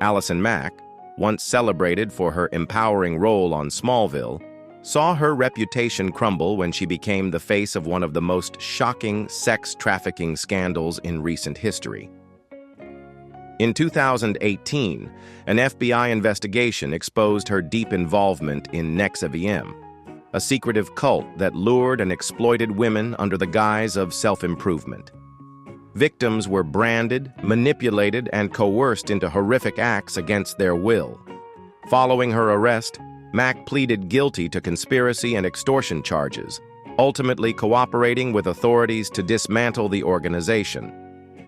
Allison Mack, once celebrated for her empowering role on Smallville, saw her reputation crumble when she became the face of one of the most shocking sex trafficking scandals in recent history. In 2018, an FBI investigation exposed her deep involvement in NextVM, a secretive cult that lured and exploited women under the guise of self-improvement. Victims were branded, manipulated, and coerced into horrific acts against their will. Following her arrest, Mack pleaded guilty to conspiracy and extortion charges, ultimately cooperating with authorities to dismantle the organization.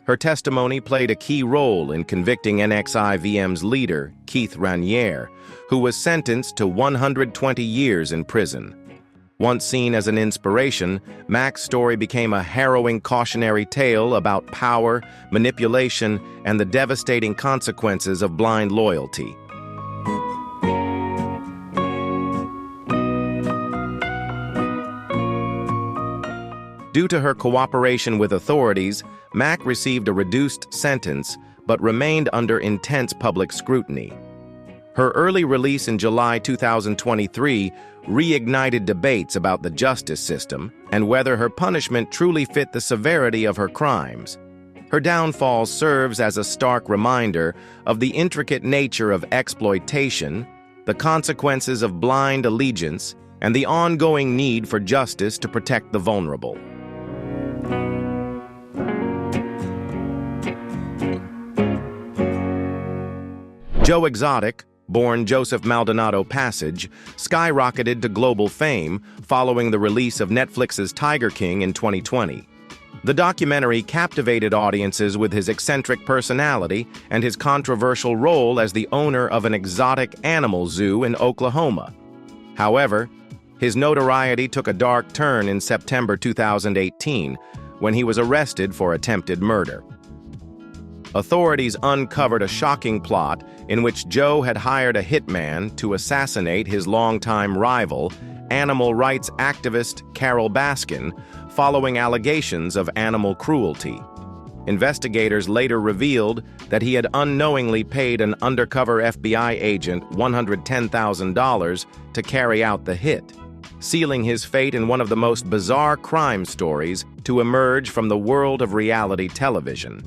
Her testimony played a key role in convicting NXIVM's leader, Keith Raniere, who was sentenced to 120 years in prison. Once seen as an inspiration, Mack's story became a harrowing cautionary tale about power, manipulation, and the devastating consequences of blind loyalty. Due to her cooperation with authorities, Mack received a reduced sentence but remained under intense public scrutiny. Her early release in July 2023 reignited debates about the justice system and whether her punishment truly fit the severity of her crimes. Her downfall serves as a stark reminder of the intricate nature of exploitation, the consequences of blind allegiance, and the ongoing need for justice to protect the vulnerable. Joe Exotic, born Joseph Maldonado Passage, skyrocketed to global fame following the release of Netflix's Tiger King in 2020. The documentary captivated audiences with his eccentric personality and his controversial role as the owner of an exotic animal zoo in Oklahoma. However, his notoriety took a dark turn in September 2018 when he was arrested for attempted murder. Authorities uncovered a shocking plot in which Joe had hired a hitman to assassinate his longtime rival, animal rights activist Carol Baskin, following allegations of animal cruelty. Investigators later revealed that he had unknowingly paid an undercover FBI agent $110,000 to carry out the hit, sealing his fate in one of the most bizarre crime stories to emerge from the world of reality television.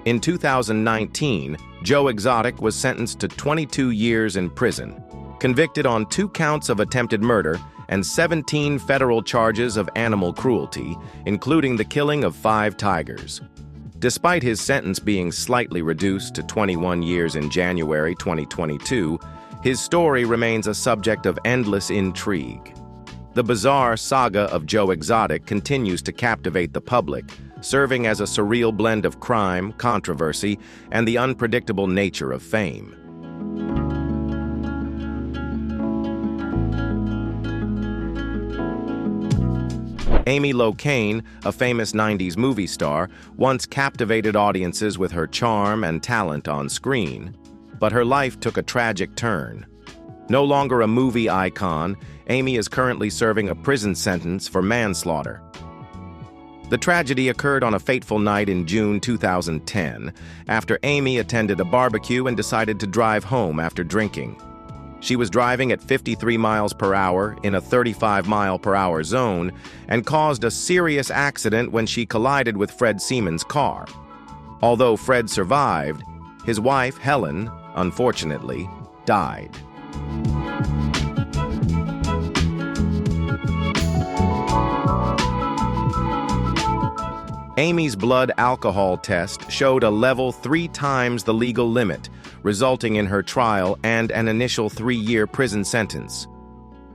In 2019, Joe Exotic was sentenced to 22 years in prison, convicted on 2 counts of attempted murder and 17 federal charges of animal cruelty, including the killing of 5 tigers. Despite his sentence being slightly reduced to 21 years in January 2022, his story remains a subject of endless intrigue. The bizarre saga of Joe Exotic continues to captivate the public, serving as a surreal blend of crime, controversy, and the unpredictable nature of fame. Amy Locane, a famous 90s movie star, once captivated audiences with her charm and talent on screen, but her life took a tragic turn. No longer a movie icon, Amy is currently serving a prison sentence for manslaughter. The tragedy occurred on a fateful night in June 2010, after Amy attended a barbecue and decided to drive home after drinking. She was driving at 53 miles per hour in a 35-mile-per-hour zone and caused a serious accident when she collided with Fred Seaman's car. Although Fred survived, his wife, Helen, unfortunately, died. Amy's blood alcohol test showed a level 3 times the legal limit, resulting in her trial and an initial 3-year prison sentence.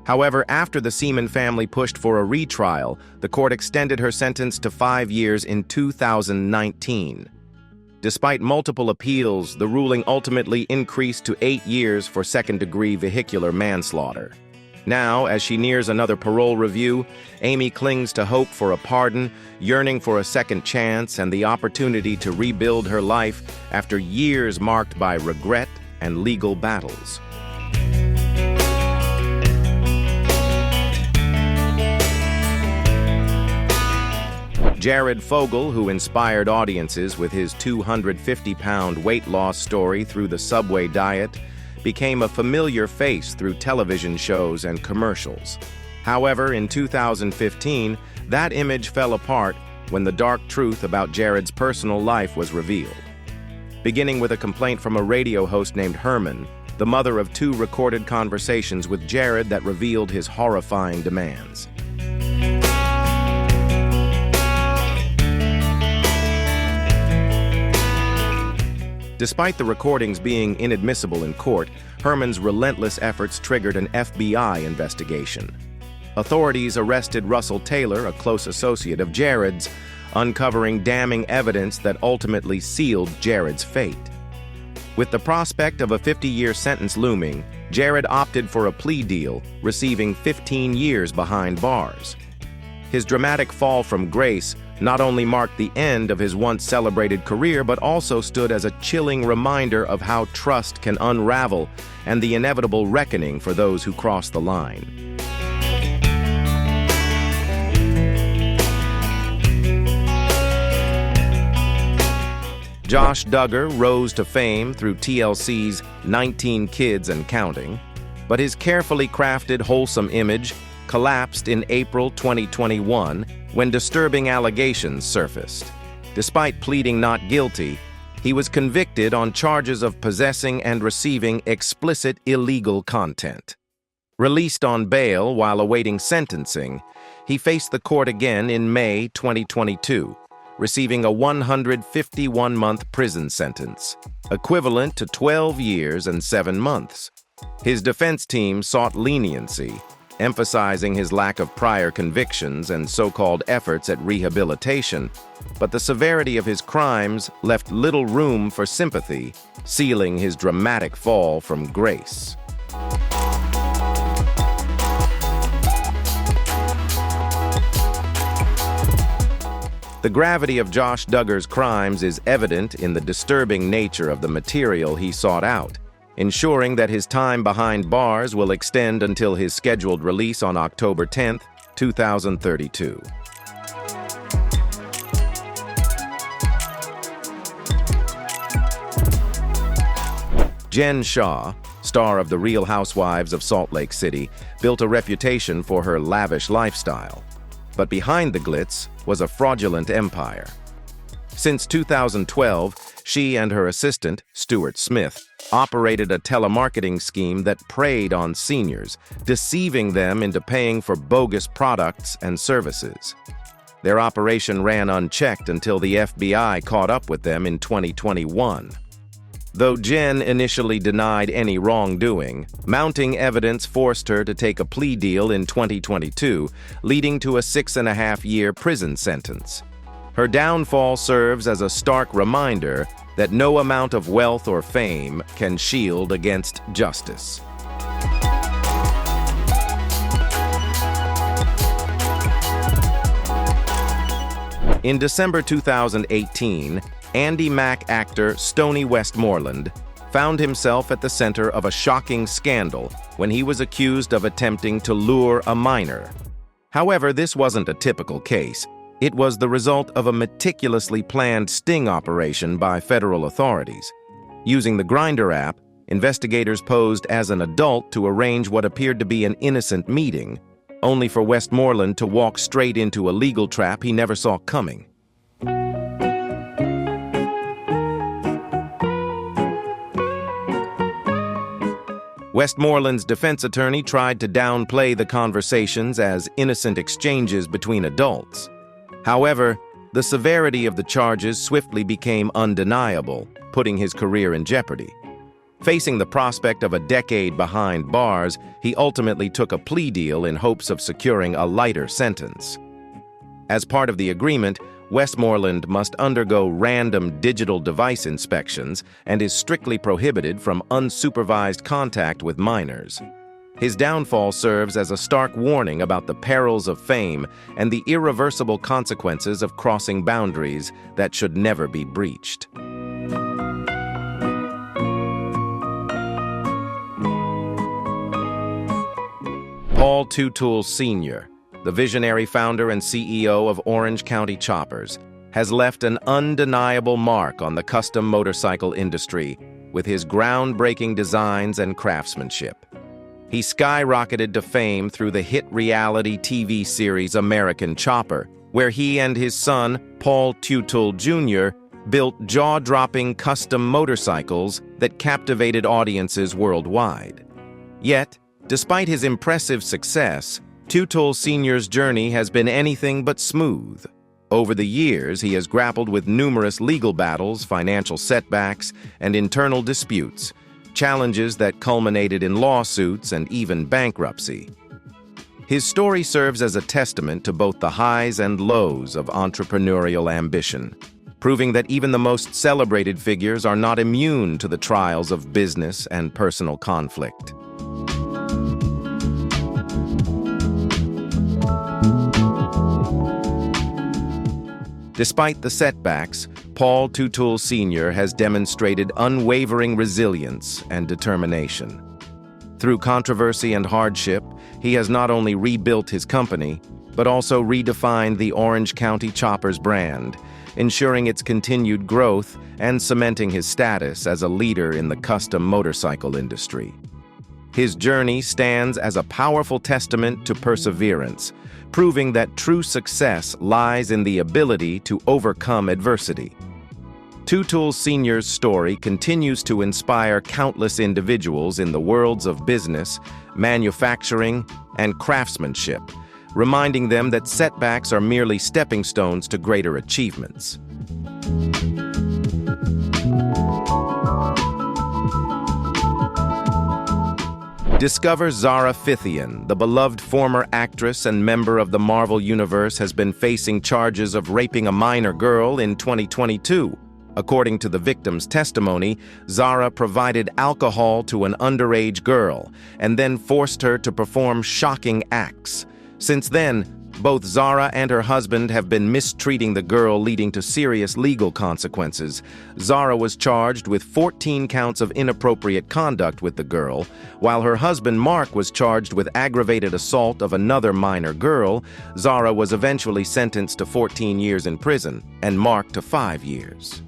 However, after the Seaman family pushed for a retrial, the court extended her sentence to 5 years in 2019. Despite multiple appeals, the ruling ultimately increased to 8 years for second-degree vehicular manslaughter. Now, as she nears another parole review, Amy clings to hope for a pardon, yearning for a second chance and the opportunity to rebuild her life after years marked by regret and legal battles. Jared Fogle, who inspired audiences with his 250-pound weight loss story through the Subway diet, became a familiar face through television shows and commercials. However, in 2015, that image fell apart when the dark truth about Jared's personal life was revealed. Beginning with a complaint from a radio host named Herman, the mother of 2 recorded conversations with Jared that revealed his horrifying demands. Despite the recordings being inadmissible in court, Herman's relentless efforts triggered an FBI investigation. Authorities arrested Russell Taylor, a close associate of Jared's, uncovering damning evidence that ultimately sealed Jared's fate. With the prospect of a 50-year sentence looming, Jared opted for a plea deal, receiving 15 years behind bars. His dramatic fall from grace not only marked the end of his once celebrated career, but also stood as a chilling reminder of how trust can unravel and the inevitable reckoning for those who cross the line. Josh Duggar rose to fame through TLC's 19 Kids and Counting, but his carefully crafted, wholesome image collapsed in April 2021 when disturbing allegations surfaced. Despite pleading not guilty, he was convicted on charges of possessing and receiving explicit illegal content. Released on bail while awaiting sentencing, he faced the court again in May 2022, receiving a 151-month prison sentence, equivalent to 12 years and 7 months. His defense team sought leniency, emphasizing his lack of prior convictions and so-called efforts at rehabilitation, but the severity of his crimes left little room for sympathy, sealing his dramatic fall from grace. The gravity of Josh Duggar's crimes is evident in the disturbing nature of the material he sought out, ensuring that his time behind bars will extend until his scheduled release on October 10, 2032. Jen Shah, star of The Real Housewives of Salt Lake City, built a reputation for her lavish lifestyle. But behind the glitz was a fraudulent empire. Since 2012, she and her assistant, Stuart Smith, operated a telemarketing scheme that preyed on seniors, deceiving them into paying for bogus products and services. Their operation ran unchecked until the FBI caught up with them in 2021. Though Jen initially denied any wrongdoing, mounting evidence forced her to take a plea deal in 2022, leading to a 6.5-year prison sentence. Her downfall serves as a stark reminder that no amount of wealth or fame can shield against justice. In December 2018, Andy Mack actor Stoney Westmoreland found himself at the center of a shocking scandal when he was accused of attempting to lure a minor. However, this wasn't a typical case. It was the result of a meticulously planned sting operation by federal authorities. Using the Grindr app, investigators posed as an adult to arrange what appeared to be an innocent meeting, only for Westmoreland to walk straight into a legal trap he never saw coming. Westmoreland's defense attorney tried to downplay the conversations as innocent exchanges between adults. However, the severity of the charges swiftly became undeniable, putting his career in jeopardy. Facing the prospect of a decade behind bars, he ultimately took a plea deal in hopes of securing a lighter sentence. As part of the agreement, Westmoreland must undergo random digital device inspections and is strictly prohibited from unsupervised contact with minors. His downfall serves as a stark warning about the perils of fame and the irreversible consequences of crossing boundaries that should never be breached. Paul Tutul Sr., the visionary founder and CEO of Orange County Choppers, has left an undeniable mark on the custom motorcycle industry with his groundbreaking designs and craftsmanship. He skyrocketed to fame through the hit reality TV series American Chopper, where he and his son, Paul Tutul Jr., built jaw-dropping custom motorcycles that captivated audiences worldwide. Yet, despite his impressive success, Tutul Sr.'s journey has been anything but smooth. Over the years, he has grappled with numerous legal battles, financial setbacks, and internal disputes, challenges that culminated in lawsuits and even bankruptcy. His story serves as a testament to both the highs and lows of entrepreneurial ambition, proving that even the most celebrated figures are not immune to the trials of business and personal conflict. Despite the setbacks, Paul Tutul Sr. has demonstrated unwavering resilience and determination. Through controversy and hardship, he has not only rebuilt his company, but also redefined the Orange County Choppers brand, ensuring its continued growth and cementing his status as a leader in the custom motorcycle industry. His journey stands as a powerful testament to perseverance, proving that true success lies in the ability to overcome adversity. Tutul Sr.'s story continues to inspire countless individuals in the worlds of business, manufacturing, and craftsmanship, reminding them that setbacks are merely stepping stones to greater achievements. Discover Zara Fithian, the beloved former actress and member of the Marvel Universe, has been facing charges of raping a minor girl in 2022. According to the victim's testimony, Zara provided alcohol to an underage girl and then forced her to perform shocking acts. Since then, both Zara and her husband have been mistreating the girl, leading to serious legal consequences. Zara was charged with 14 counts of inappropriate conduct with the girl, while her husband Mark was charged with aggravated assault of another minor girl. Zara was eventually sentenced to 14 years in prison, and Mark to 5 years.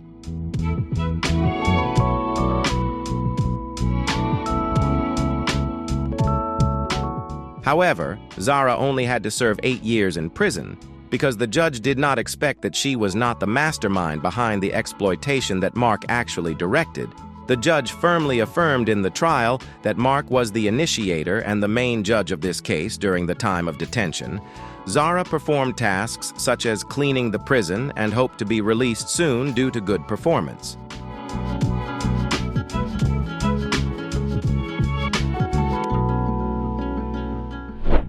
However, Zara only had to serve 8 years in prison because the judge did not expect that she was not the mastermind behind the exploitation that Mark actually directed. The judge firmly affirmed in the trial that Mark was the initiator and the main judge of this case during the time of detention. Zara performed tasks such as cleaning the prison and hoped to be released soon due to good performance.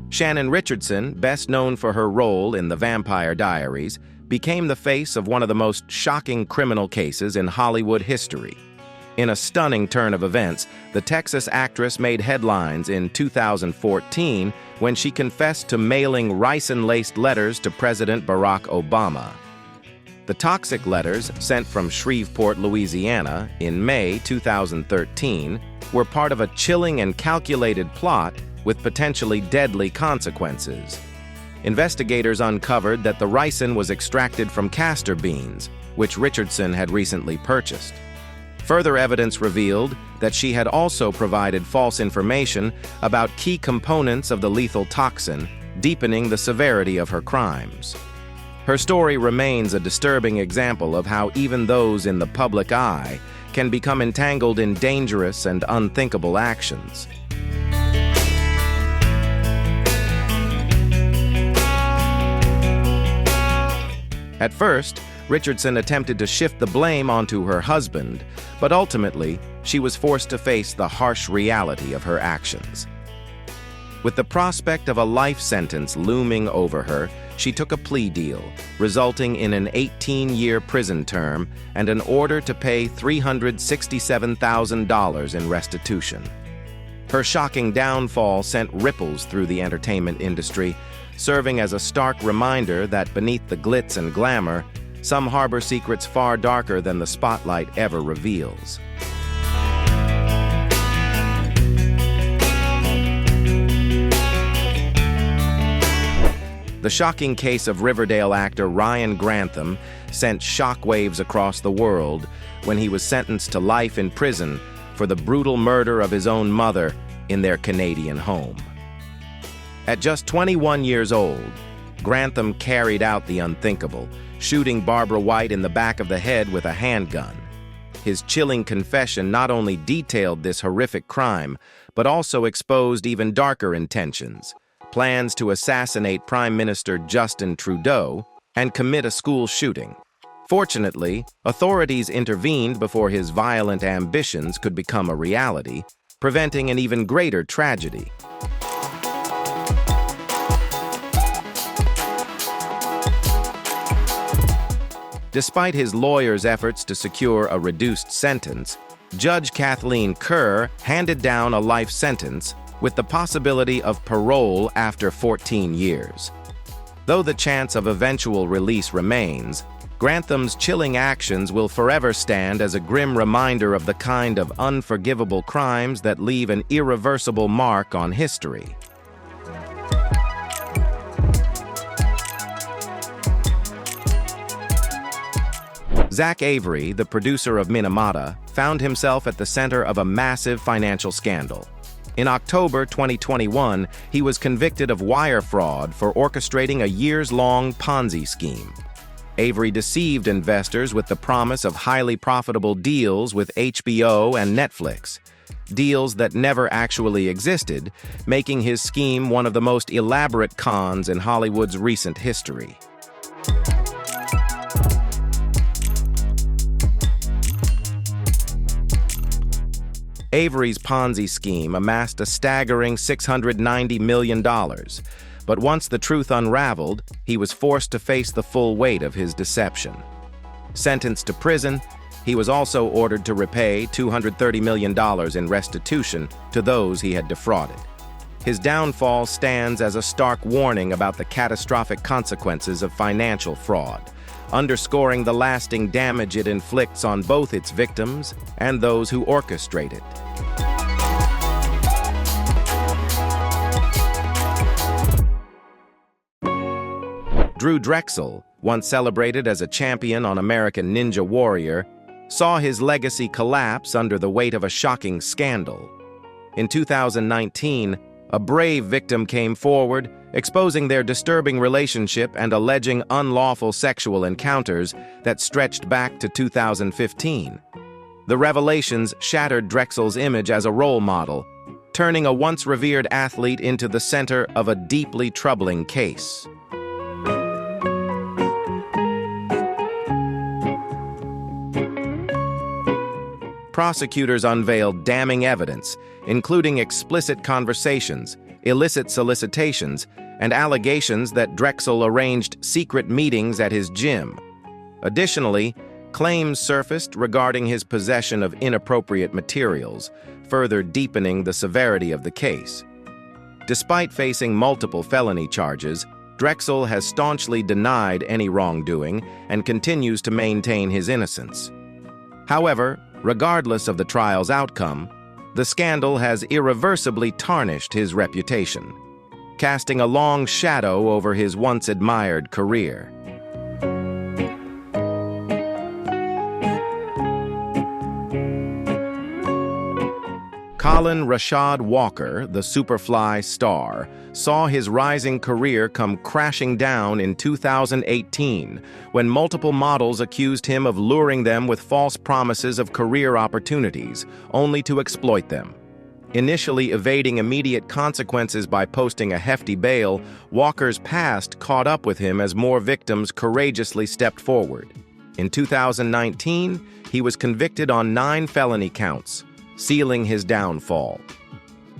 Shannon Richardson, best known for her role in The Vampire Diaries, became the face of one of the most shocking criminal cases in Hollywood history. In a stunning turn of events, the Texas actress made headlines in 2014 when she confessed to mailing ricin-laced letters to President Barack Obama. The toxic letters, sent from Shreveport, Louisiana, in May 2013, were part of a chilling and calculated plot with potentially deadly consequences. Investigators uncovered that the ricin was extracted from castor beans, which Richardson had recently purchased. Further evidence revealed that she had also provided false information about key components of the lethal toxin, deepening the severity of her crimes. Her story remains a disturbing example of how even those in the public eye can become entangled in dangerous and unthinkable actions. At first, Richardson attempted to shift the blame onto her husband, but ultimately, she was forced to face the harsh reality of her actions. With the prospect of a life sentence looming over her, she took a plea deal, resulting in an 18-year prison term and an order to pay $367,000 in restitution. Her shocking downfall sent ripples through the entertainment industry, serving as a stark reminder that beneath the glitz and glamour, some harbor secrets far darker than the spotlight ever reveals. The shocking case of Riverdale actor Ryan Grantham sent shockwaves across the world when he was sentenced to life in prison for the brutal murder of his own mother in their Canadian home. At just 21 years old, Grantham carried out the unthinkable, shooting Barbara White in the back of the head with a handgun. His chilling confession not only detailed this horrific crime, but also exposed even darker intentions: plans to assassinate Prime Minister Justin Trudeau and commit a school shooting. Fortunately, authorities intervened before his violent ambitions could become a reality, preventing an even greater tragedy. Despite his lawyer's efforts to secure a reduced sentence, Judge Kathleen Kerr handed down a life sentence with the possibility of parole after 14 years. Though the chance of eventual release remains, Grantham's chilling actions will forever stand as a grim reminder of the kind of unforgivable crimes that leave an irreversible mark on history. Zach Avery, the producer of Minamata, found himself at the center of a massive financial scandal. In October 2021, he was convicted of wire fraud for orchestrating a years-long Ponzi scheme. Avery deceived investors with the promise of highly profitable deals with HBO and Netflix, deals that never actually existed, making his scheme one of the most elaborate cons in Hollywood's recent history. Avery's Ponzi scheme amassed a staggering $690 million, but once the truth unraveled, he was forced to face the full weight of his deception. Sentenced to prison, he was also ordered to repay $230 million in restitution to those he had defrauded. His downfall stands as a stark warning about the catastrophic consequences of financial fraud, underscoring the lasting damage it inflicts on both its victims and those who orchestrate it. Drew Drexel, once celebrated as a champion on American Ninja Warrior, saw his legacy collapse under the weight of a shocking scandal. In 2019, a brave victim came forward, exposing their disturbing relationship and alleging unlawful sexual encounters that stretched back to 2015. The revelations shattered Drexel's image as a role model, turning a once revered athlete into the center of a deeply troubling case. Prosecutors unveiled damning evidence, including explicit conversations, illicit solicitations, and allegations that Drexel arranged secret meetings at his gym. Additionally, claims surfaced regarding his possession of inappropriate materials, further deepening the severity of the case. Despite facing multiple felony charges, Drexel has staunchly denied any wrongdoing and continues to maintain his innocence. However, regardless of the trial's outcome, the scandal has irreversibly tarnished his reputation, casting a long shadow over his once admired career. Colin Rashad Walker, the Superfly star, saw his rising career come crashing down in 2018 when multiple models accused him of luring them with false promises of career opportunities, only to exploit them. Initially evading immediate consequences by posting a hefty bail, Walker's past caught up with him as more victims courageously stepped forward. In 2019, he was convicted on 9 felony counts, sealing his downfall.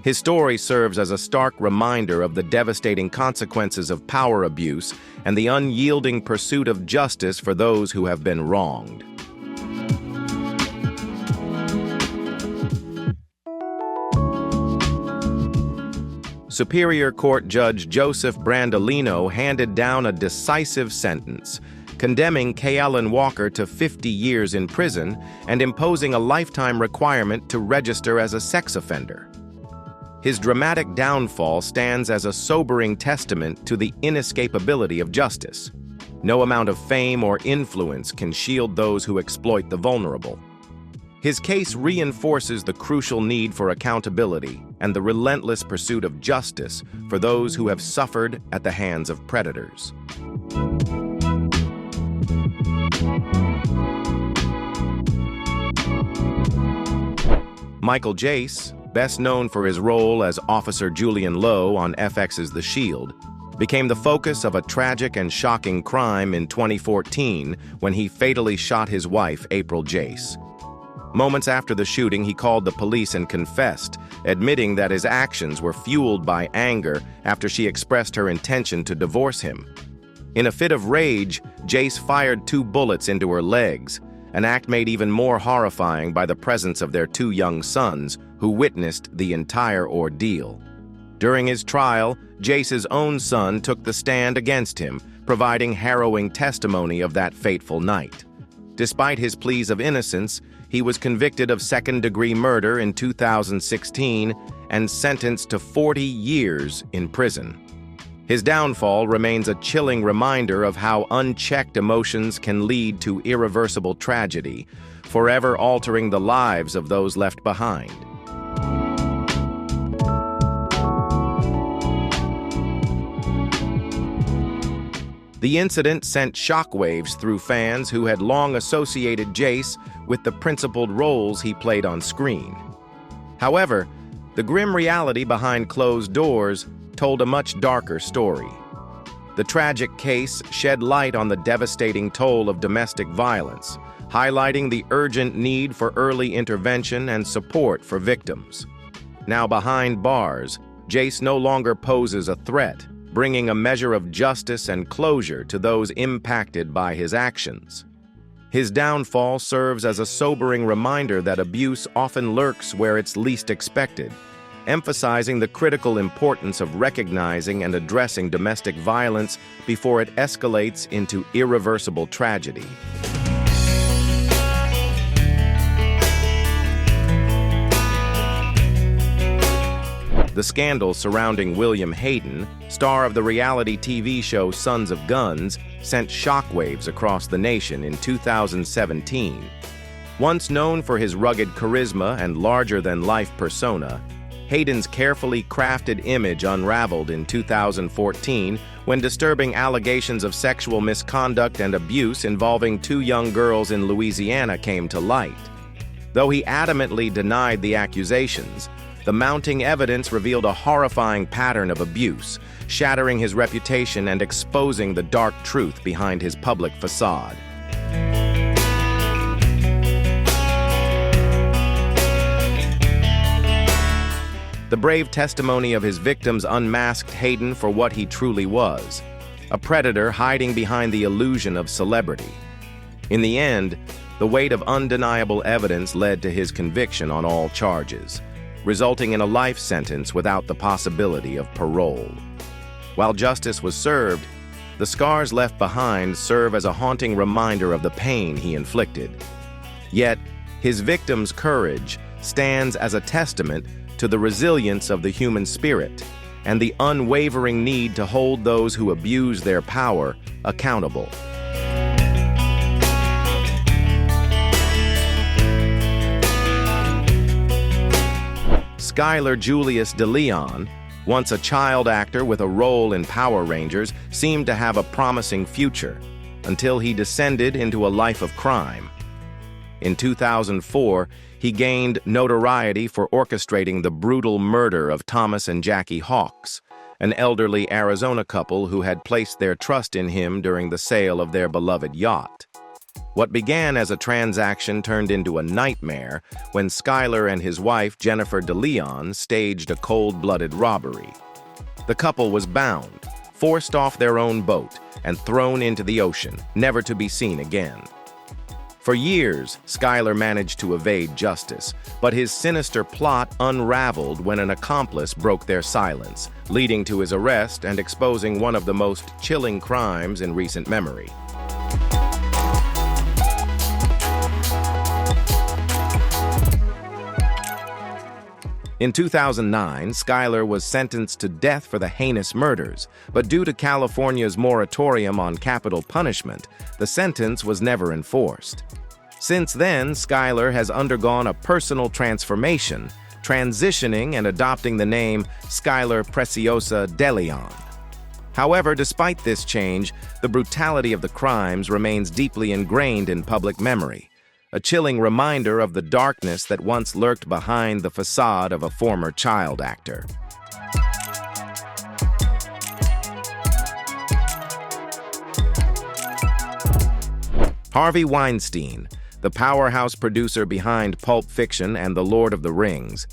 His story serves as a stark reminder of the devastating consequences of power abuse and the unyielding pursuit of justice for those who have been wronged. Superior Court Judge Joseph Brandolino handed down a decisive sentence, condemning Kayellen Walker to 50 years in prison and imposing a lifetime requirement to register as a sex offender. His dramatic downfall stands as a sobering testament to the inescapability of justice. No amount of fame or influence can shield those who exploit the vulnerable. His case reinforces the crucial need for accountability and the relentless pursuit of justice for those who have suffered at the hands of predators. Michael Jace, best known for his role as Officer Julian Lowe on FX's The Shield, became the focus of a tragic and shocking crime in 2014 when he fatally shot his wife, April Jace. Moments after the shooting, he called the police and confessed, admitting that his actions were fueled by anger after she expressed her intention to divorce him. In a fit of rage, Jace fired 2 bullets into her legs, an act made even more horrifying by the presence of their 2 young sons, who witnessed the entire ordeal. During his trial, Jace's own son took the stand against him, providing harrowing testimony of that fateful night. Despite his pleas of innocence, he was convicted of second-degree murder in 2016 and sentenced to 40 years in prison. His downfall remains a chilling reminder of how unchecked emotions can lead to irreversible tragedy, forever altering the lives of those left behind. The incident sent shockwaves through fans who had long associated Jace with the principled roles he played on screen. However, the grim reality behind closed doors told a much darker story. The tragic case shed light on the devastating toll of domestic violence, highlighting the urgent need for early intervention and support for victims. Now behind bars, Jace no longer poses a threat, bringing a measure of justice and closure to those impacted by his actions. His downfall serves as a sobering reminder that abuse often lurks where it's least expected, emphasizing the critical importance of recognizing and addressing domestic violence before it escalates into irreversible tragedy. The scandal surrounding William Hayden, star of the reality TV show Sons of Guns, sent shockwaves across the nation in 2017. Once known for his rugged charisma and larger-than-life persona, Hayden's carefully crafted image unraveled in 2014 when disturbing allegations of sexual misconduct and abuse involving 2 young girls in Louisiana came to light. Though he adamantly denied the accusations, the mounting evidence revealed a horrifying pattern of abuse, shattering his reputation and exposing the dark truth behind his public facade. The brave testimony of his victims unmasked Hayden for what he truly was, a predator hiding behind the illusion of celebrity. In the end, the weight of undeniable evidence led to his conviction on all charges, resulting in a life sentence without the possibility of parole. While justice was served, the scars left behind serve as a haunting reminder of the pain he inflicted. Yet, his victims' courage stands as a testament to the resilience of the human spirit and the unwavering need to hold those who abuse their power accountable. Skylar Julius DeLeon, once a child actor with a role in Power Rangers, seemed to have a promising future, until he descended into a life of crime. In 2004, he gained notoriety for orchestrating the brutal murder of Thomas and Jackie Hawks, an elderly Arizona couple who had placed their trust in him during the sale of their beloved yacht. What began as a transaction turned into a nightmare when Skylar and his wife, Jennifer DeLeon, staged a cold-blooded robbery. The couple was bound, forced off their own boat, and thrown into the ocean, never to be seen again. For years, Skylar managed to evade justice, but his sinister plot unraveled when an accomplice broke their silence, leading to his arrest and exposing one of the most chilling crimes in recent memory. In 2009, Schuyler was sentenced to death for the heinous murders, but due to California's moratorium on capital punishment, the sentence was never enforced. Since then, Schuyler has undergone a personal transformation, transitioning and adopting the name Schuyler Preciosa de Leon. However, despite this change, the brutality of the crimes remains deeply ingrained in public memory, a chilling reminder of the darkness that once lurked behind the facade of a former child actor. Harvey Weinstein, the powerhouse producer behind Pulp Fiction and The Lord of the Rings,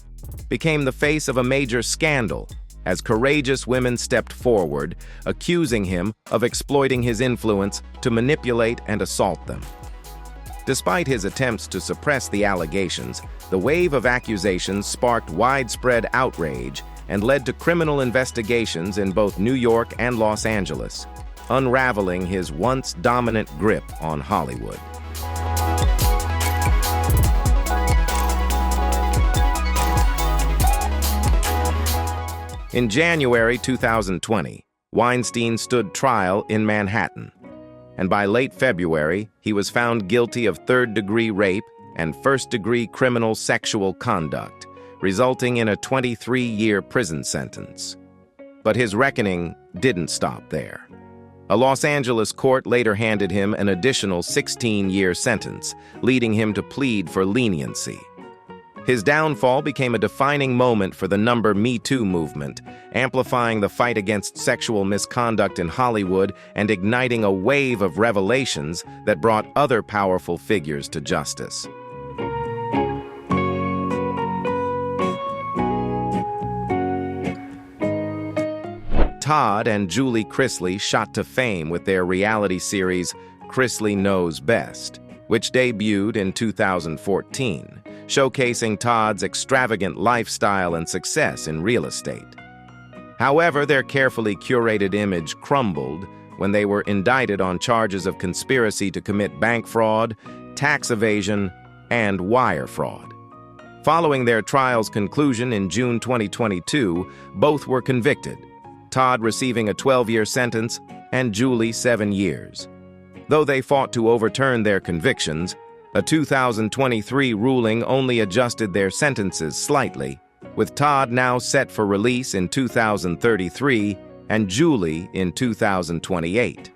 became the face of a major scandal as courageous women stepped forward, accusing him of exploiting his influence to manipulate and assault them. Despite his attempts to suppress the allegations, the wave of accusations sparked widespread outrage and led to criminal investigations in both New York and Los Angeles, unraveling his once dominant grip on Hollywood. In January 2020, Weinstein stood trial in Manhattan, and by late February, he was found guilty of third-degree rape and first-degree criminal sexual conduct, resulting in a 23-year prison sentence. But his reckoning didn't stop there. A Los Angeles court later handed him an additional 16-year sentence, leading him to plead for leniency. His downfall became a defining moment for the Me Too movement, amplifying the fight against sexual misconduct in Hollywood and igniting a wave of revelations that brought other powerful figures to justice. Todd and Julie Chrisley shot to fame with their reality series Chrisley Knows Best, which debuted in 2014, showcasing Todd's extravagant lifestyle and success in real estate. However, their carefully curated image crumbled when they were indicted on charges of conspiracy to commit bank fraud, tax evasion, and wire fraud. Following their trial's conclusion in June 2022, both were convicted, Todd receiving a 12-year sentence and Julie 7 years. Though they fought to overturn their convictions, a 2023 ruling only adjusted their sentences slightly, with Todd now set for release in 2033 and Julie in 2028.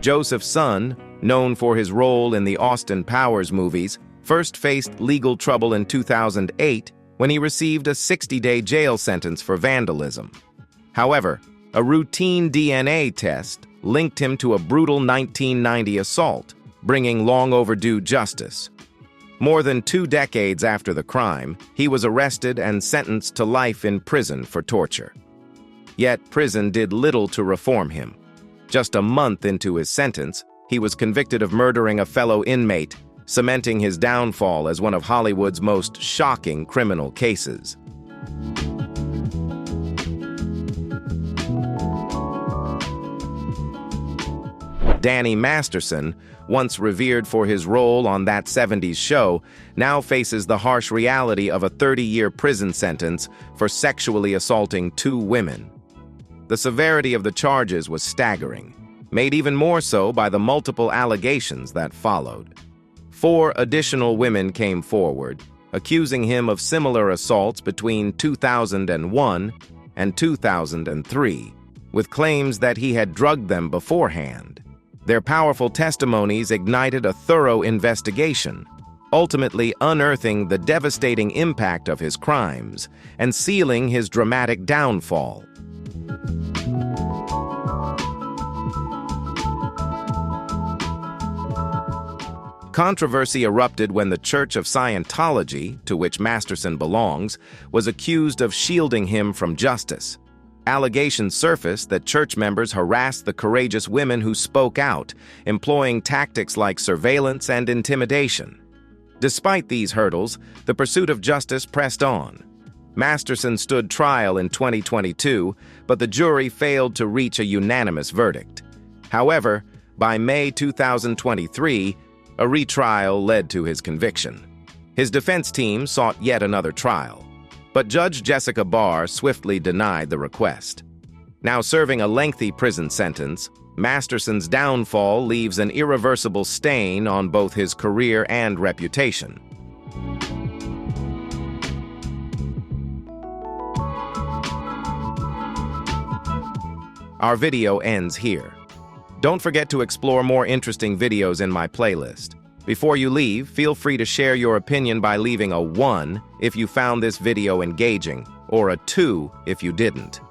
Joseph's son, known for his role in the Austin Powers movies, first faced legal trouble in 2008 when he received a 60-day jail sentence for vandalism. However, a routine DNA test linked him to a brutal 1990 assault, bringing long-overdue justice. More than 2 decades after the crime, he was arrested and sentenced to life in prison for torture. Yet prison did little to reform him. Just a month into his sentence, he was convicted of murdering a fellow inmate, cementing his downfall as one of Hollywood's most shocking criminal cases. Danny Masterson, once revered for his role on That 70s Show, now faces the harsh reality of a 30-year prison sentence for sexually assaulting 2 women. The severity of the charges was staggering, made even more so by the multiple allegations that followed. 4 additional women came forward, accusing him of similar assaults between 2001 and 2003, with claims that he had drugged them beforehand. Their powerful testimonies ignited a thorough investigation, ultimately unearthing the devastating impact of his crimes and sealing his dramatic downfall. Controversy erupted when the Church of Scientology, to which Masterson belongs, was accused of shielding him from justice. Allegations surfaced that church members harassed the courageous women who spoke out, employing tactics like surveillance and intimidation. Despite these hurdles, the pursuit of justice pressed on. Masterson stood trial in 2022, but the jury failed to reach a unanimous verdict. However, By May 2023, a retrial led to his conviction. His defense team sought yet another trial, but Judge Jessica Barr swiftly denied the request. Now serving a lengthy prison sentence, Masterson's downfall leaves an irreversible stain on both his career and reputation. Our video ends here. Don't forget to explore more interesting videos in my playlist. Before you leave, feel free to share your opinion by leaving a 1 if you found this video engaging, or a 2 if you didn't.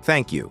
Thank you.